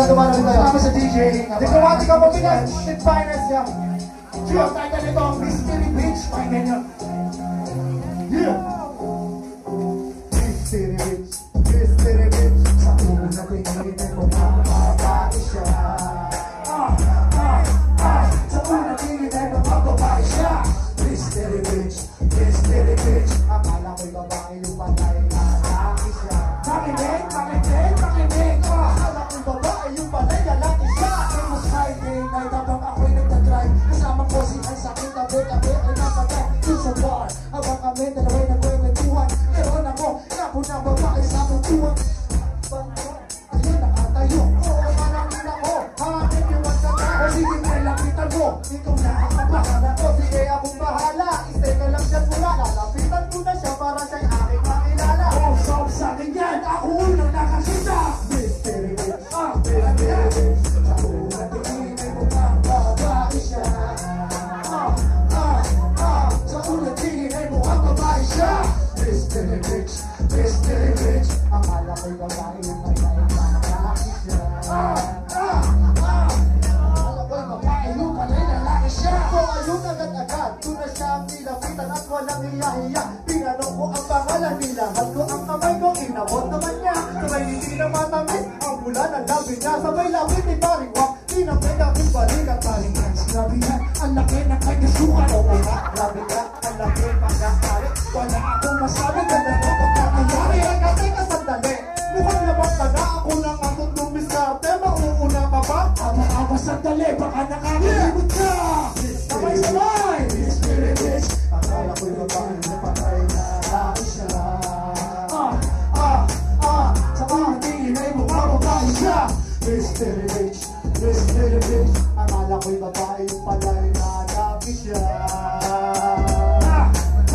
dumalang tayo. Kasama sa DJ. Diplomatic ako Pinas, Street Finance niya. Sure, title nito, Mystery Beach. Pakinggan niyo. Yeah! Mystery Beach, Mystery Beach. Sa unang tingin mo mababae siya. Sa unang tingin mo mababae siya. Mystery Beach, Mystery Beach. Akala ko'y babae yung patay na lalaki siya. Pakinig, pakinig, pakinig. Akala ko'y babae yung patay na lalaki siya. It was Friday night habang ako'y nagdadrive. Kasama ko si ang sakit, tabi-tabi ay napatay. Dun sa bar, habang kami dalawa'y nagkwentuhan. Meron ako, napo na babae sa putuan. Ayun, nakatayo. Oo, manangin ako. Hanapin yung wasa na. O sige, may lapitan mo. Ikaw na ang kapahala ko. Sige, akong bahala. Stay ka lang dyan mula. Lalapitan ko na siya para siya'y aking makilala. Oh, so sa akin yan. Ako unang nakakita. Mystery Beach. Mystery Beach. Sa unang tingin mo ang babae siya. Sa unang tingin mo ang babae siya. Mystery Beach. Mystery Beach. Akala ko'y babae yung patay na lalaki siya. Akala ko'y babae yung patay na lalaki siya. So ayun agad-agad, doon na siya ang nilapitan at walang hiya-hiya. Pinanong ko ang pangalan, nilahad ko ang kamay ko, inabot naman niya. Sabay hindi na matamis, ang mula ng labi niya. Sabay lapit ni paring wak, tinapay namin balik at paring yan. Sinabi niya, ang laki ng kanya sukat. Oo nga, labi ka, ang laki pagkakari. Wala akong masabi, ganda mo pagkakayari. Teka, sandali, mukhang labang ka na. Ako lang ang tutumiskarte, mauuna ka ba? Aba, sandali, baka nakakalimutan ka. Sabay-sabay, Mystery Beach. Akala ko'y babae na patay na lalaki siya. Sa unang tingin ay mukhang babae siya. Mystery Beach, Mystery Beach. Akala ko'y babae yung patay na lalaki siya.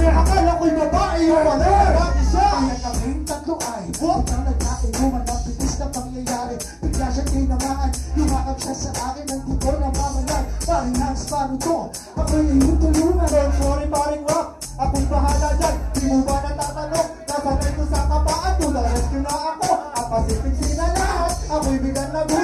Akala ko'y babae yung patay na lalaki siya. Kaya kaming tatlo ay huwag nang nagkainuman ng pitis na pangyayari. Bigla siya tinamaan, yumakap siya sa akin. Hindi ko na mamalay, paring hands paano to? Ako'y iyong tulungan. Don't worry paring rock, akong bahala dyan. Di mo ba natatanong? Nasanay ko sa kapaan, to the rescue na ako. Ang Pacific Sea na lahat, ako'y bigan na buhay.